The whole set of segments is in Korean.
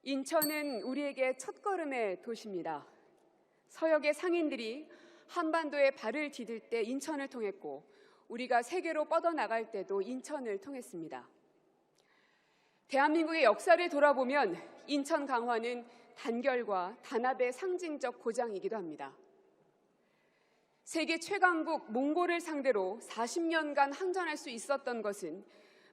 인천은 우리에게 첫걸음의 도시입니다. 서역의 상인들이 한반도에 발을 디딜 때 인천을 통했고 우리가 세계로 뻗어나갈 때도 인천을 통했습니다. 대한민국의 역사를 돌아보면 인천 강화는 단결과 단합의 상징적 고장이기도 합니다. 세계 최강국 몽골을 상대로 40년간 항전할 수 있었던 것은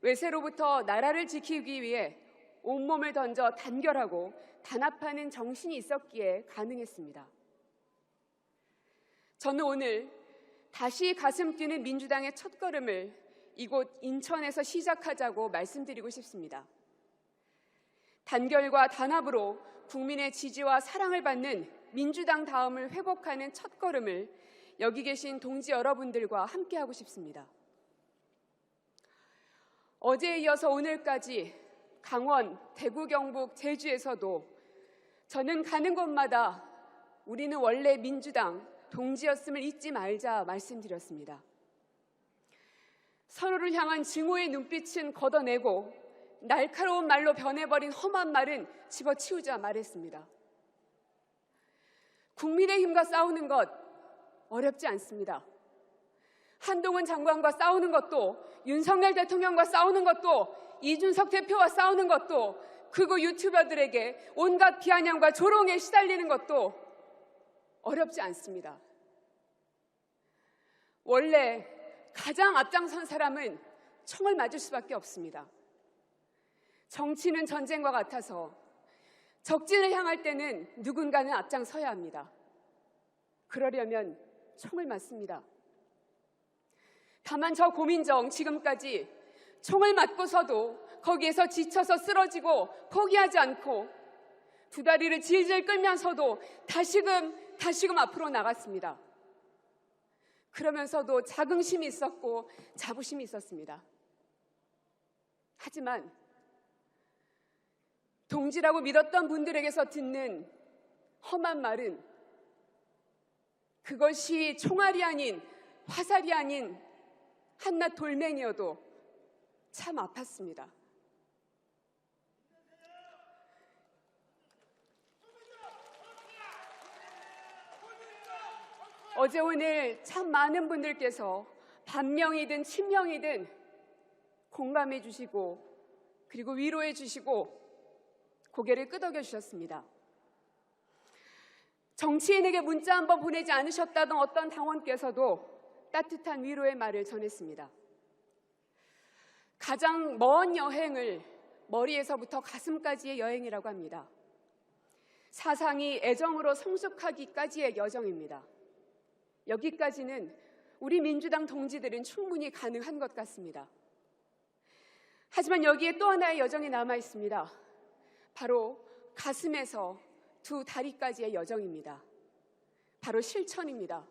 외세로부터 나라를 지키기 위해 온몸을 던져 단결하고 단합하는 정신이 있었기에 가능했습니다. 저는 오늘 다시 가슴 뛰는 민주당의 첫걸음을 이곳 인천에서 시작하자고 말씀드리고 싶습니다. 단결과 단합으로 국민의 지지와 사랑을 받는 민주당 다음을 회복하는 첫걸음을 여기 계신 동지 여러분들과 함께하고 싶습니다. 어제에 이어서 오늘까지 강원, 대구, 경북, 제주에서도 저는 가는 곳마다 우리는 원래 민주당, 동지였음을 잊지 말자 말씀드렸습니다. 서로를 향한 증오의 눈빛은 걷어내고 날카로운 말로 변해버린 험한 말은 집어치우자 말했습니다. 국민의힘과 싸우는 것 어렵지 않습니다. 한동훈 장관과 싸우는 것도, 윤석열 대통령과 싸우는 것도, 이준석 대표와 싸우는 것도, 그거 유튜버들에게 온갖 비아냥과 조롱에 시달리는 것도 어렵지 않습니다. 원래 가장 앞장선 사람은 총을 맞을 수밖에 없습니다. 정치는 전쟁과 같아서 적진을 향할 때는 누군가는 앞장서야 합니다. 그러려면 총을 맞습니다. 다만 저 고민정 지금까지 총을 맞고서도 거기에서 지쳐서 쓰러지고 포기하지 않고 두 다리를 질질 끌면서도 다시금 앞으로 나갔습니다. 그러면서도 자긍심이 있었고 자부심이 있었습니다. 하지만 동지라고 믿었던 분들에게서 듣는 험한 말은 그것이 총알이 아닌 화살이 아닌 한낱 돌멩이여도 참 아팠습니다. 어제 오늘 참 많은 분들께서 반명이든 친명이든 공감해 주시고 그리고 위로해 주시고 고개를 끄덕여 주셨습니다. 정치인에게 문자 한번 보내지 않으셨다던 어떤 당원께서도 따뜻한 위로의 말을 전했습니다. 가장 먼 여행을 머리에서부터 가슴까지의 여행이라고 합니다. 사상이 애정으로 성숙하기까지의 여정입니다. 여기까지는 우리 민주당 동지들은 충분히 가능한 것 같습니다. 하지만 여기에 또 하나의 여정이 남아 있습니다. 바로 가슴에서 두 다리까지의 여정입니다. 바로 실천입니다.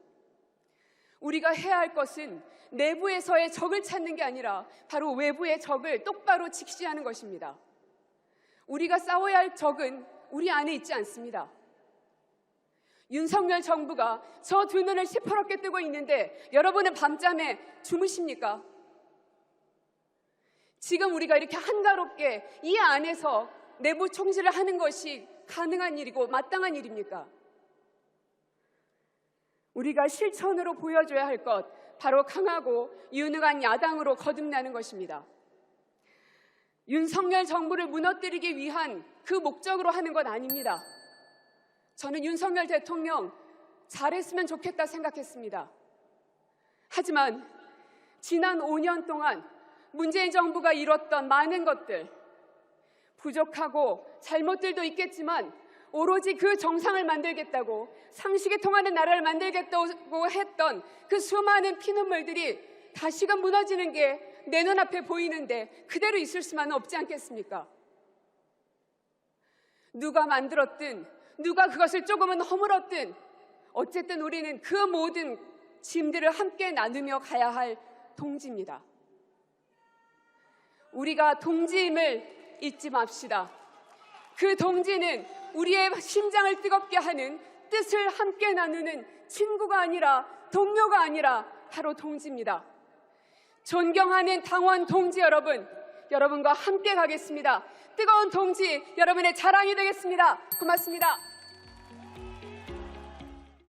우리가 해야 할 것은 내부에서의 적을 찾는 게 아니라 바로 외부의 적을 똑바로 직시하는 것입니다. 우리가 싸워야 할 적은 우리 안에 있지 않습니다. 윤석열 정부가 저 두 눈을 시퍼렇게 뜨고 있는데 여러분은 밤잠에 주무십니까? 지금 우리가 이렇게 한가롭게 이 안에서 내부 총질을 하는 것이 가능한 일이고 마땅한 일입니까? 우리가 실천으로 보여줘야 할 것, 바로 강하고 유능한 야당으로 거듭나는 것입니다. 윤석열 정부를 무너뜨리기 위한 그 목적으로 하는 것 아닙니다. 저는 윤석열 대통령 잘했으면 좋겠다 생각했습니다. 하지만 지난 5년 동안 문재인 정부가 이뤘던 많은 것들, 부족하고 잘못들도 있겠지만 오로지 그 정상을 만들겠다고, 상식이 통하는 나라를 만들겠다고 했던 그 수많은 피눈물들이 다시금 무너지는 게 내 눈앞에 보이는데 그대로 있을 수만은 없지 않겠습니까? 누가 만들었든 누가 그것을 조금은 허물었든 어쨌든 우리는 그 모든 짐들을 함께 나누며 가야 할 동지입니다. 우리가 동지임을 잊지 맙시다. 그 동지는 우리의 심장을 뜨겁게 하는 뜻을 함께 나누는 친구가 아니라 동료가 아니라 바로 동지입니다. 존경하는 당원 동지 여러분, 여러분과 함께 가겠습니다. 뜨거운 동지, 여러분의 자랑이 되겠습니다. 고맙습니다.